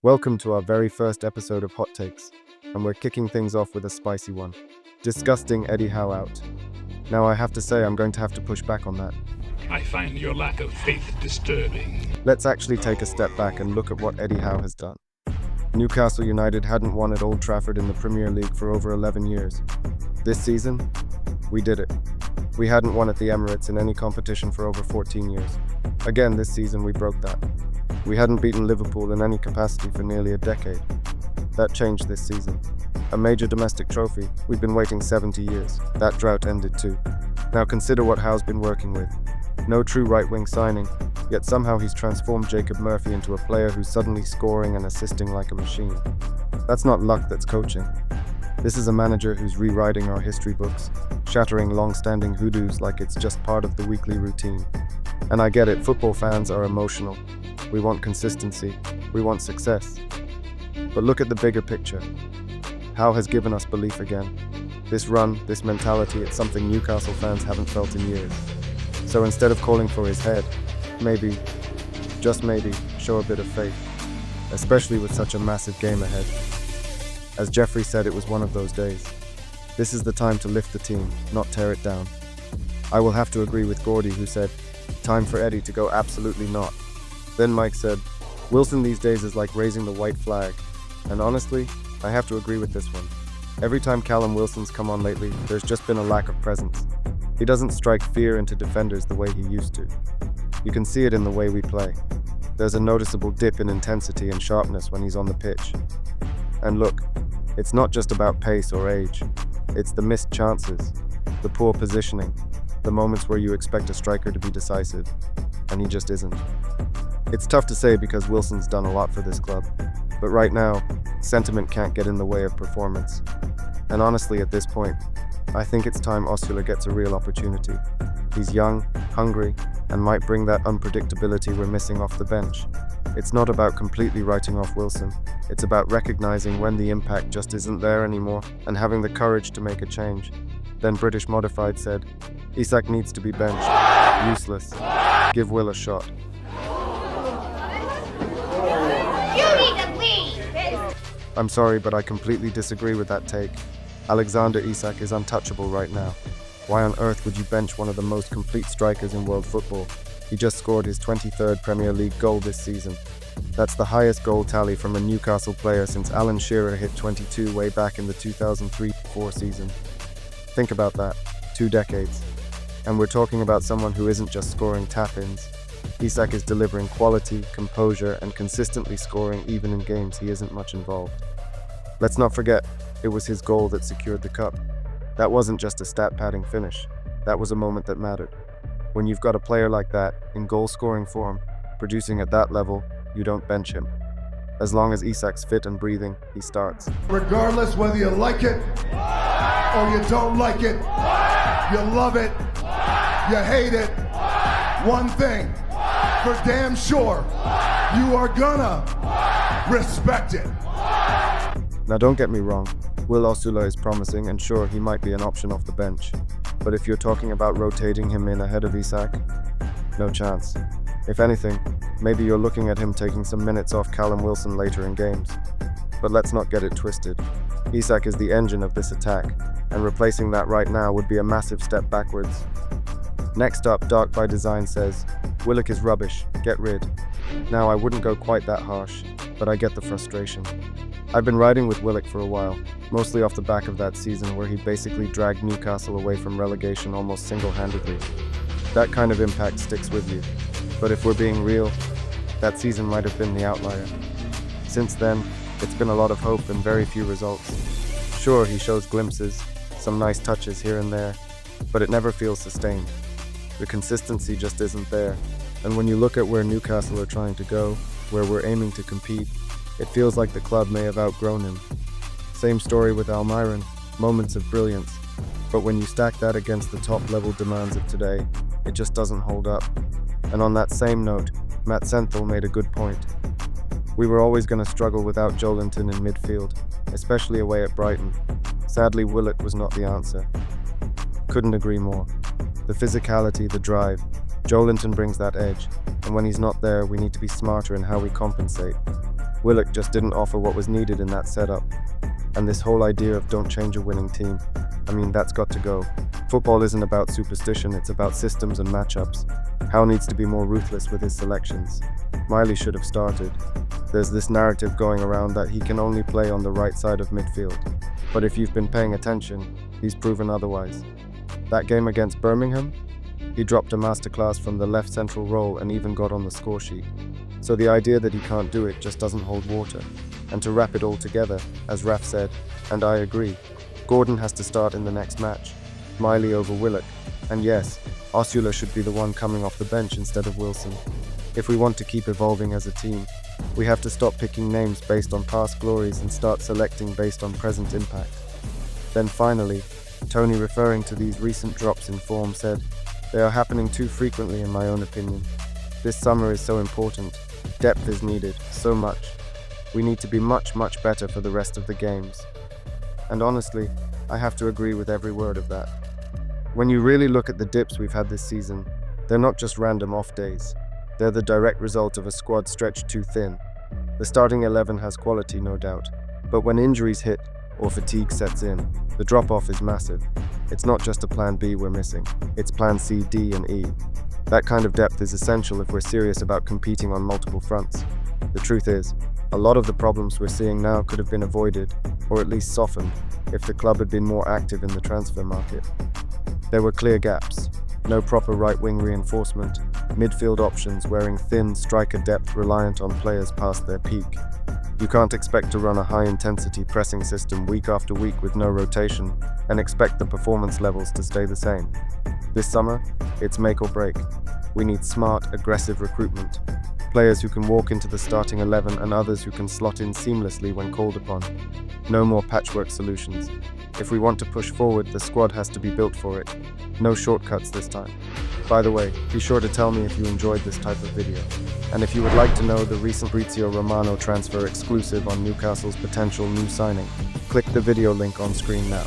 Welcome to our very first episode of Hot Takes, and we're kicking things off with a spicy one. Disgusting Eddie Howe out. Now I have to say I'm going to have to push back on that. I find your lack of faith disturbing. Let's actually take a step back and look at what Eddie Howe has done. Newcastle United hadn't won at Old Trafford in the Premier League for over 11 years. This season, we did it. We hadn't won at the Emirates in any competition for over 14 years. Again, this season we broke that. We hadn't beaten Liverpool in any capacity for nearly a decade. That changed this season. A major domestic trophy, we'd been waiting 70 years. That drought ended too. Now consider what Howe's been working with. No true right-wing signing, yet somehow he's transformed Jacob Murphy into a player who's suddenly scoring and assisting like a machine. That's not luck, that's coaching. This is a manager who's rewriting our history books, shattering long-standing hoodoos like it's just part of the weekly routine. And I get it, football fans are emotional. We want consistency. We want success. But look at the bigger picture. Howe has given us belief again. This run, this mentality, it's something Newcastle fans haven't felt in years. So instead of calling for his head, maybe, just maybe, show a bit of faith, especially with such a massive game ahead. As Jeffrey said, it was one of those days. This is the time to lift the team, not tear it down. I will have to agree with Gordy, who said, time for Eddie to go absolutely not. Then Mike said, Wilson these days is like raising the white flag. And honestly, I have to agree with this one. Every time Callum Wilson's come on lately, there's just been a lack of presence. He doesn't strike fear into defenders the way he used to. You can see it in the way we play. There's a noticeable dip in intensity and sharpness when he's on the pitch. And look, it's not just about pace or age. It's the missed chances, the poor positioning, the moments where you expect a striker to be decisive, and he just isn't. It's tough to say because Wilson's done a lot for this club, but right now, sentiment can't get in the way of performance. And honestly, at this point, I think it's time Osula gets a real opportunity. He's young, hungry, and might bring that unpredictability we're missing off the bench. It's not about completely writing off Wilson. It's about recognizing when the impact just isn't there anymore and having the courage to make a change. Then British Modified said, Isak needs to be benched. Useless. Give Will a shot. I'm sorry, but I completely disagree with that take. Alexander Isak is untouchable right now. Why on earth would you bench one of the most complete strikers in world football? He just scored his 23rd Premier League goal this season. That's the highest goal tally from a Newcastle player since Alan Shearer hit 22 way back in the 2003-04 season. Think about that, 2 decades. And we're talking about someone who isn't just scoring tap-ins. Isak is delivering quality, composure, and consistently scoring even in games he isn't much involved. Let's not forget, it was his goal that secured the cup. That wasn't just a stat-padding finish. That was a moment that mattered. When you've got a player like that, in goal-scoring form, producing at that level, you don't bench him. As long as Isak's fit and breathing, he starts. Regardless whether you like it or you don't like it, you love it, you hate it, one thing, for damn sure, you are gonna respect it. Now don't get me wrong, Will Osula is promising and sure he might be an option off the bench. But if you're talking about rotating him in ahead of Isak, no chance. If anything, maybe you're looking at him taking some minutes off Callum Wilson later in games. But let's not get it twisted. Isak is the engine of this attack, and replacing that right now would be a massive step backwards. Next up, Dark by Design says, Willock is rubbish, get rid. Now I wouldn't go quite that harsh, but I get the frustration. I've been riding with Willock for a while, mostly off the back of that season where he basically dragged Newcastle away from relegation almost single-handedly. That kind of impact sticks with you. But if we're being real, that season might have been the outlier. Since then, it's been a lot of hope and very few results. Sure, he shows glimpses, some nice touches here and there, but it never feels sustained. The consistency just isn't there. And when you look at where Newcastle are trying to go, where we're aiming to compete, it feels like the club may have outgrown him. Same story with Almiron, moments of brilliance. But when you stack that against the top-level demands of today, it just doesn't hold up. And on that same note, Matt Senthal made a good point. We were always going to struggle without Joelinton in midfield, especially away at Brighton. Sadly, Willock was not the answer. Couldn't agree more. The physicality, the drive, Joelinton brings that edge, and when he's not there, we need to be smarter in how we compensate. Willock just didn't offer what was needed in that setup. And this whole idea of don't change a winning team, that's got to go. Football isn't about superstition, it's about systems and matchups. Howe needs to be more ruthless with his selections. Miley should have started. There's this narrative going around that he can only play on the right side of midfield. But if you've been paying attention, he's proven otherwise. That game against Birmingham, he dropped a masterclass from the left central role and even got on the score sheet. So the idea that he can't do it just doesn't hold water. And to wrap it all together, as Raf said, and I agree, Gordon has to start in the next match. Miley over Willock. And yes, Osula should be the one coming off the bench instead of Wilson. If we want to keep evolving as a team, we have to stop picking names based on past glories and start selecting based on present impact. Then finally, Tony, referring to these recent drops in form, said, "They are happening too frequently in my own opinion. This summer is so important. Depth is needed, so much. We need to be much better for the rest of the games." And honestly, I have to agree with every word of that. When you really look at the dips we've had this season, they're not just random off days. They're the direct result of a squad stretched too thin. The starting 11 has quality, no doubt, but when injuries hit or fatigue sets in, the drop-off is massive. It's not just a plan B we're missing, it's plan C, D, and E. That kind of depth is essential if we're serious about competing on multiple fronts. The truth is, a lot of the problems we're seeing now could have been avoided, or at least softened, if the club had been more active in the transfer market. There were clear gaps. No proper right-wing reinforcement, midfield options wearing thin striker depth reliant on players past their peak. You can't expect to run a high-intensity pressing system week after week with no rotation and expect the performance levels to stay the same. This summer, it's make or break. We need smart, aggressive recruitment. Players who can walk into the starting 11 and others who can slot in seamlessly when called upon. No more patchwork solutions. If we want to push forward, the squad has to be built for it. No shortcuts this time. By the way, be sure to tell me if you enjoyed this type of video. And if you would like to know the recent Fabrizio Romano transfer exclusive on Newcastle's potential new signing, click the video link on screen now.